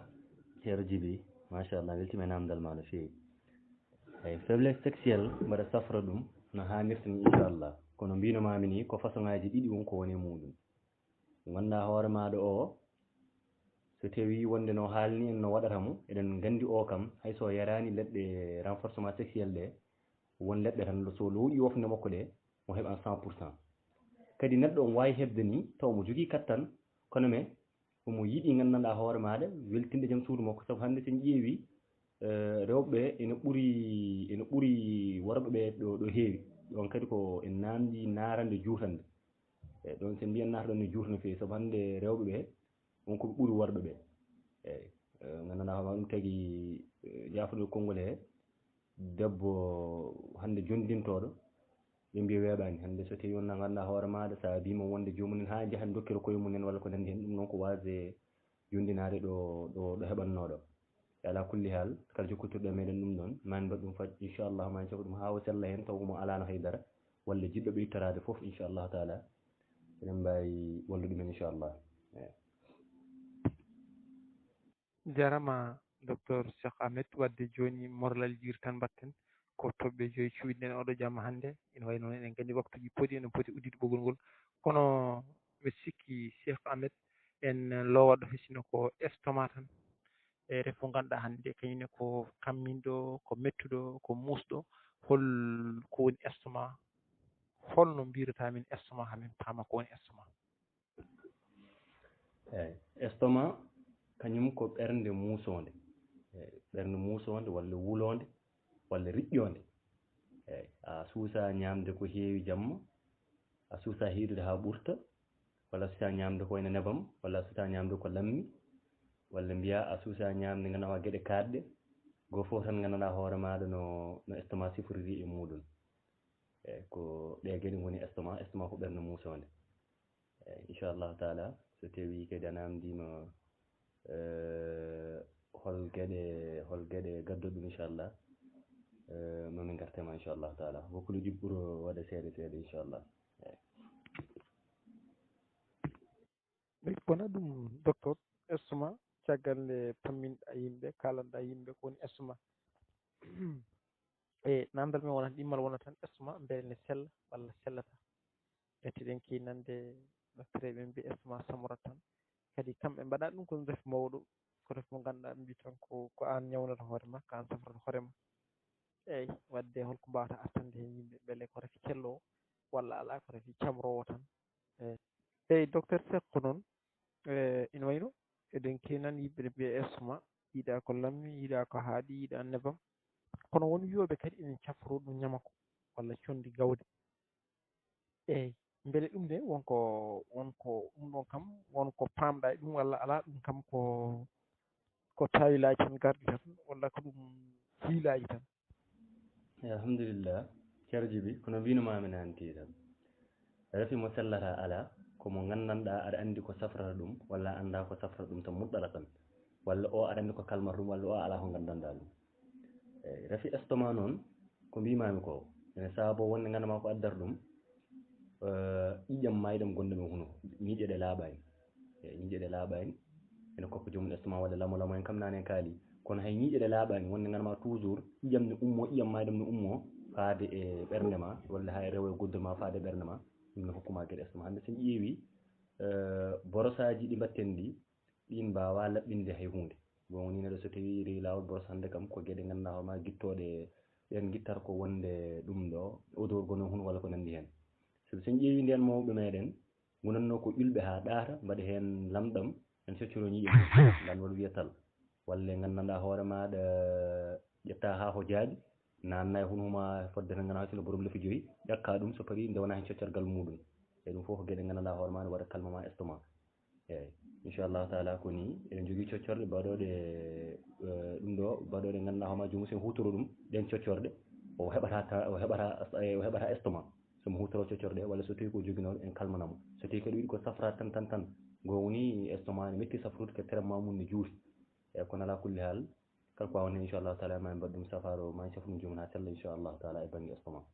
ceero Djiby machallah weltima e namdal ma no feewi eyyi faiblesse sexuelle mbaɗa safra ɗum no hannirta ni inchallah kono mbinomami ni ko façon ngaji ɗiɗi won ko woni muɗum ganduɗa hoore maɗa o so tawi wonde no haalni en no waɗata mo eɗen gandi o kam hayso yarani leɗɗe renforcement sexuel ɗe won leɗɗe tan so looƴi wofde makko ɗe mo heɓan 100%. kadi neɗɗo omo wawi hebde ni taw mo jogui kattan kono mais omo yiiɗi gandanɗa hoore maɗa weltinde joom suudu makko saabu hande sen ƴeewi rewɓe ene ɓuuri worɓeɓe ɗo heewi ɗon kadi ko en namdi narande juutande eyyi ɗon sen mbiyan nata ɗon ne juuta no feewi saabu hande rewɓeɓe wonko ɓe ɓuuri worɓeɓe eyyi gandanɗa hoorema ɗum tagui yafude konngol he debbo hande jondintoɗo ɓe mbi weeɓani hande so tawi wonna ganduɗa hoore maɗa sa bima wonde jomumen ha jaaha dokkira koye mumen walla ko nandi hen ɗum noon ko wasde jondinade ɗo heɓannoɗo e ala kulli hal kala jokkotirɗo e meɗen ɗum ɗon mani mbaɗi ɗum fat inchallah ma cofa ɗum ha o sella hen taw mo alano haydara walla jiɗɗo ɓe ittorade foof inchallahu taala eɗen mbawi wallude ɗumen inchallah eyyi jarama docteur Cheikh Ahmed wadde joni morlal jiri tan mbatten ko toɓɓe joyi cuuɗiɗen oɗo jamma hannde ina wayi noon eɗen gandi waktuji pooɗi ene poti uddide ɓoggol ngol kono mi sikki Cheikh Ahmed en lowaɗo hissino ko estomac tan e ref mo ganduɗa hannde kañumne ko kamminɗo ko mettuɗo ko musɗo hol ko woni estomac holno mbirata min estomac hamin paama ko woni estomac. eyyi estomac kañum ko ɓernde muusonde eyyi ɓernde muusonde walla wulonde walla riƴƴonde eyyi a suusa ñamde ko heewi jamma a suusa hiirude ha ɓurta walla a suusa ñamde ko wayno nebam walla a suusa ñamde ko lammi walla mbiya a suusa ñamde ganduɗa gueɗe kaɗɗe goto foof tan ganduɗa hoore maɗa no estomac siforiri e muɗum eyyi ko ɗe gueɗe goni estomac estomac ko ɓernde muusonde eyyi inchallahu taala so tawi kadi a namdima hol gueɗe gadduɗo ɗum inchallah nomin gartema inchallahu taala hokkuluji ɓuuro waɗa seeɗa seeɗa inchallah eyyi wona ɗum docteur estomac caggal nde pamminɗa yimɓe kalanɗa yimɓe ko woni estomac e namdal men wonata ɗimmal wona tan estomac beele ne sella walla sellata ƴetteɗen kinande docteur ɓe mbi estomac samrat tan kadi kamɓe mbaɗa ɗum ko ref mawɗo ko ref mo ganduɗa ɓe mbi tan ko an ñawnata hoorema ko an safrata hoorema eyyi wadde holko mbawata artande hen yimɓe beele ko rafi cellowo walla ala ko rafi camrowo tan eyyi docteur Cheikh ko noon ina wayno eɗen kenan yimɓe ne mbiya estomac yiiɗa ko lammi yiiɗa ko haaɗi yiiɗa nebam kono won wiyoɓe kadi ina cafro ɗum ñamako walla condi gawde eyyi beele ɗum de wonko ɗum ɗon kam wonko pamɗa e ɗum walla ala ɗum kam ko tawilaji tan garɗi tan walla ko ɗum hiilaji tan. eyyi alhamdulillah ceerno Djiby kono mbinomami nanti tan rafi mo sellata ala komo gandanɗa aɗa andi ko safrata ɗum walla anda ko safrata ɗum tan muɗɗata tan walla o aɗa andi ko kalmata ɗum walla o ala ko gandanɗa ɗum eyyi rafi estomac noon ko mbimami ko ene saabo wonde ngannama ko addata ɗum ƴiƴam mayɗam gonɗam e huno ñiiƴe ɗe laaɓani ñiiƴe ɗe laaɓani ene koppa joomum estomac walla lamo en kam nane en kaali kono hay ñiiƴe ɗe laaɓani wonde ngannama toujours ƴiƴam ne ummo ƴiƴam mayɗam ne ummo faade e ɓernde ma walla ha rewo e guddol ma faade e ɓernde ma ɗum ne hokkuma gueɗe estomac hande sen ƴeewi borosaji ɗi mbatten ɗi ɗin mbawa laɓɓinde hay hunde bon woni neɗɗo so tawi rewi lawol boros hande kam ko gueɗe ganduɗa hoorema guittoɗe ɗen guittata ko wonde ɗum ɗo odeur gono huno walla ko nandi hen sabi sen ƴeewi nden mawɓe meɗen gonanno ko ƴulɓe ha ɗaata mbaɗa hen lamɗam en coccoro ñiiƴe ndan waɗa wiya tal walla gandanɗa hoore maɗa ƴetta ha ko jaaɓi nanna e hunuma fodde tan gana sino borom lefi joyyi ƴakka ɗum so paari dewna hen coccorgal muɗum e ɗum foof ko gueɗe gandanɗa hoore ma ne waɗa calmement estomac eyyi inchallahu taala ko ni eɗen jogui coccorɗe mbaɗoɗe ɗum ɗo mbaɗoɗe ganduɗa hoorema jomum sen hutoro ɗum ɗen coccorɗe o heɓata estomac somo hutoro coccorɗe walla so tawi ko joguinoɗo en kalmanamo so tawi kadi wiɗi ko safrade tan go woni estomac ne metti safrude ko traitement mum ne juuti eyyi kono ala kulli hal kala ko wawon hen inchallahu taala ma en mbaɗ ɗum safaro ma en cafru ɗum jomum ha sella inchallahu taala e banggue estomac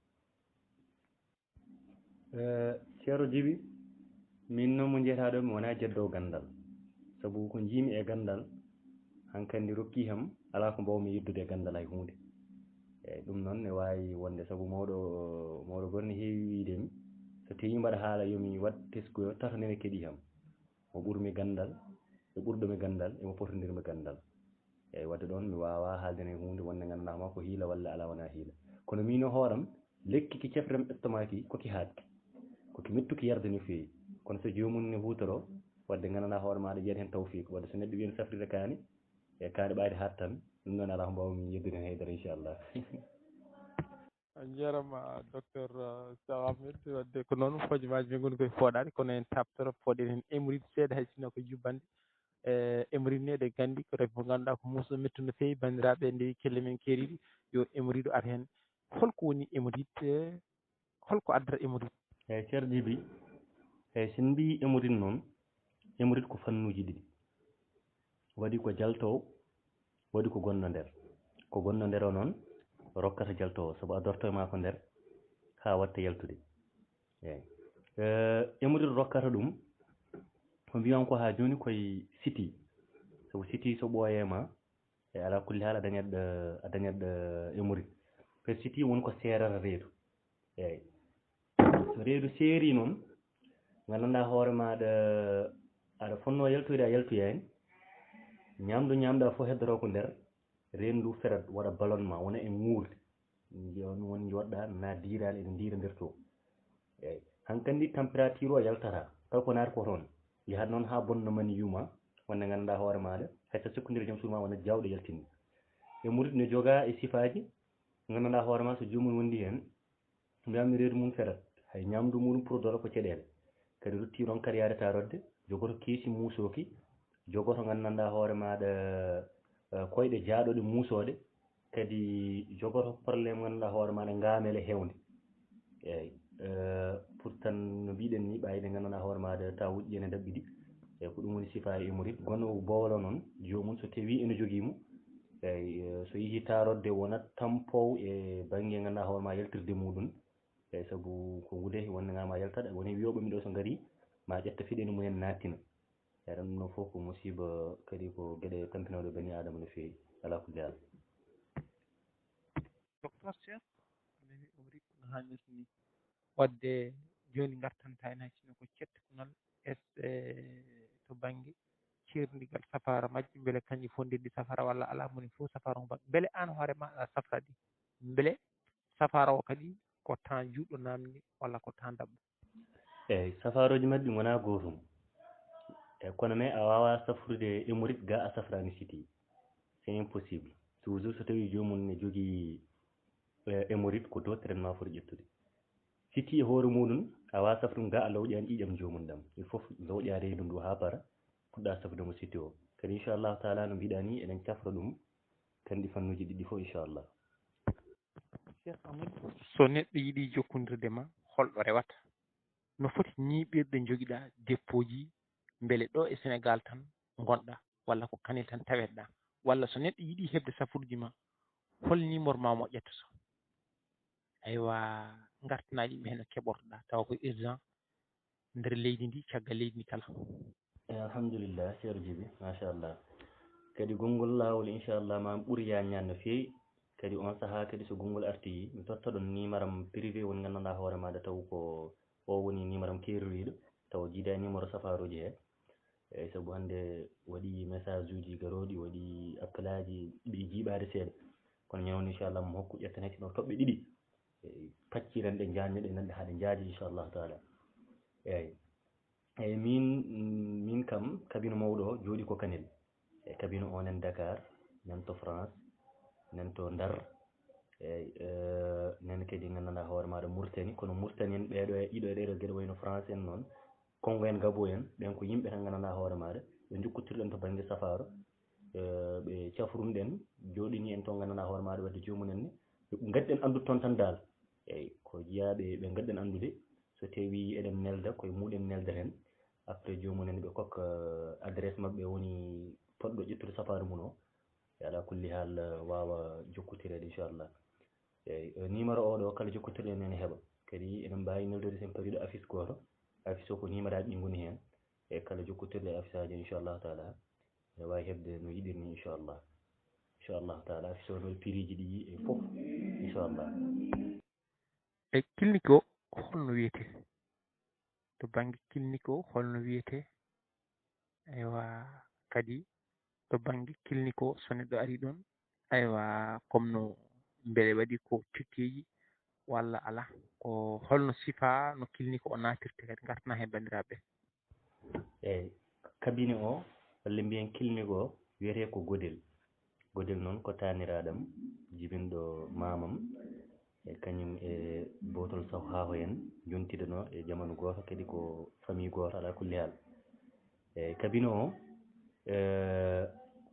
ceerno Djiby min noon mo jeetaɗo mi wona jeddowo gandal saabu ko jiimi e gandal hankkandi rokki ham ala ko mbawmi yiddude e gandal hay hunde eyyi ɗum noon ne wawi wonde saabu mawɗo gorne heewi wiidemi so tawi mbaɗa haala yomi wat teskoyo tato nene keeɗi kam mo ɓuurmi gandal e ɓurɗomi gandal emo potodirmi gandal eyyi wadde ɗon mi wawa haaldene hunde wonde ganduɗa ma ko hiila walla ala wona hiila kono min e hooram lekki ki cefrem estomac ki koki haadki koki mettuki yarde no feewi kono so jomum ne hutoro wadde ganduɗa hoore maɗa yiyat hen tawfiq wadde so neɗɗo wiino safrire kaani e kaani ɓaadi haat tan ɗum noon ala ko mbawmi yeddude hen haydara inchallah a jarama docteur Cheikh Ahmed wadde ko noon hojomaji min goni koye fooɗade kono en tabtoro fooɗen hen émoride seeɗa hay sinno ko jubbande émoride ne ɗe gandi ko raafi mo ganduɗa ko musidɗo mettude no feewi bandiraɓe ndewi kelle men keeriɗi yo émoride ar hen holko woni émoride holko addata émoride eyyi ceerno Djiby eyyi sen mbi émoride noon émoride ko fannuji ɗiɗi waɗi ko jaltowo waɗi ko gonno nder o noon rokkata jaltowo saabu a dorto e ma ko nder ha watta yaltude eyyi émoride rokkata ɗum ko mbiyan ko ha joni koye siti saabu siti so ɓooyema e ala kulli haal a dañat émoride par siti woni ko serata reedu eyyi so reedu seeri noon gandanɗa hoore maɗa aɗa fonno yaltoyde a yaltoyani ñamɗo fof heddoro ko nder reedu ndu ferat waɗa ballonnement wona e muurde woni joɗɗa na diirali ene diira nder to eyyi hankkandi température o yaltata taw ko naati ko toon yahat noon ha bonna mani yuma wonde ganduɗa hoore maɗa hayso sikkodire joom suuma wona jawɗo yaltinde émoride ne joga e sifaji ganduɗa hoore ma so jomum wondi hen mbiyami reedu mum ferat hay ñamdu muɗum produit ko caɗele kadi rutti ron kadi yarata rodde jogoto keesi muusoki jogoto gandanɗa hoore maɗa koyɗe jaaɗoɗe muusode kadi jogoto probléme ganduɗa hoore maɗa ngaamele hewnde eyyi pourtant no mbiɗen ni ɓayde ganduɗa hoore maɗa ta wuɗɗi ene dabɓiɗi eyyi ko ɗum woni sifa e émoride gonɗo bowlo noon jomum so tawi ene joguimo eyyi so yeehi tarodde wonat tampowo e banggue ganduɗa hoore ma yaltirde muɗum eyyi saabu ko wuude wonde gama yaltat woni wiyoɓemi ɗo so gaari ma ƴetta fiɗene mumen nattina eyyi ɗum ɗon foof ko musiba kadi ko gueɗe tampinoɗe bani adama no fewi ala kulli hal docteur Cheikh nani émoride no hannirta ni wadde joni gartanta hen hay sinno ko cettuɗinal to banggue cerdigal safara majje beele kanƴi fof ndenndi safara walla ala moni fof safara mum beele an hoore ma aɗa safra ɗi beele safara o kadi ko temps juɗɗo namdi walla ko temps dabɓo eyyi safaroji mbaɗi wona gotum eyyi kono mais a wawa safrude émoride ga a safrani siti c'est impossible toujours so tawi jomum ne jogui émoride ko do traitement foti ƴettude siti e hoore muɗum a wawa safrude ga a lawƴani ƴiƴam jomum ɗam il faut lawƴa reedu ndu ha para puɗɗa safrude siti o kadi inchallahu taala no mbiɗa ni eɗen cafra ɗum kandi fannuji ɗiɗi fof inchallah Cheikh Amadou so neɗɗo yiiɗi jokkodirde ma holɗo rewata no foti ñiiɓirde joguiɗa dépôt ji beele ɗo e Sénégal tan gonɗa walla ko Kanel tan taweteɗa walla so neɗɗo yiiɗi hebde safruji ma hol numéro ma mo ƴettata aywa gartanaɗi yimɓe hen no keɓortoɗa taw ko urgent nder leydi ndi caggal leydi ndi kala. alhamdulillah ceerno Djiby machallah kadi gongol lawol inchallah ma ɓuuri yañan no feewi kadi on saaha kadi so gongol arti mi totta ɗon numéro am privé woni gandanɗa hoore maɗa taw ko o woni numéro am keroriɗo taw jiida numéro safaruji he eyyi saabu hannde waɗi message uji garoɗi waɗi appel aji ɗi jiiɓade seeɗa kono ñawn inchallah mo hokku ƴetten hecci ɗon toɓɓe ɗiɗi pacciren ɗe jaññeɗe nanɗe haaɗe jaaji inchallahu taala eyyi eyyi min kam kabine mawɗo o jooɗi ko Kanel e kabine o nen Dakar nan to France nan to Ndar eyyi nan kadi gandanɗa hoore maɗa Mauritanie kono Mauritanie en ɓeeɗo e ɗiɗo e ɗeɗo gueɗe wayno France en noon Congo en Gabon en ɓen ko yimɓe tan gandanɗa hoore maɗa ɓe jokkotirɗen to banggue safaro ɓe cafrunoɗen jooɗini en toon gandanɗa hoore maɗa wadde jomumen ne gadden andude toon tan dal eyyi ko jiyaɓe ɓe gadden andude so tawi eɗen nelda koye muɗen neldeten après jomumen ɓe kokka adresse mabɓe woni poɗɗo ƴettude safaro mum o e ala kulli hal wawa jokkotirede inchallah eyyi numéro oɗo kala jokkotirɗo en heeɓa kadi eɗen mbawi neldude sen paariɗo affiche goto affiche o ko numéro aji ɗi gooni hen e kala jokkotirɗo e affiche aji inchallahu taala ene wawi hebde no yiɗiri ni inchallahu taala affiche o no prix ji ɗi e foof inchallah e clinique o holno wiyete to banggue clinique o holno wiyete aywa kadi to banggue clinique o so neɗɗo ari ɗon aywa comme no mbeɗe waɗi ko cuttiji walla ala ko holno siifa no clinique o natirte kadi gartana hen bandiraɓeɓe. eyyi cabinet o walla mbiyen clinique o wiyete ko Godel noon ko taniraɗam jibinɗo mamam e kañum e Botol Saw Haho en jontiɗeno e jamanu goto kadi ko famille goto ala kulli hal eyyi cabinet o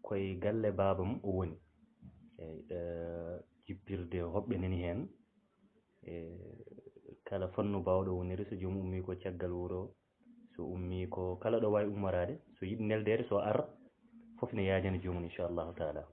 koye galle babam o woni eyyi jippirde hoɓɓe nani hen e kala fannu bawɗo woniri so joomum ummi ko caggal wuuro so ummi ko kala ɗo wawi ummorade so yiiɗi neldede so ara foof ne yaajani joomum inchallahu taala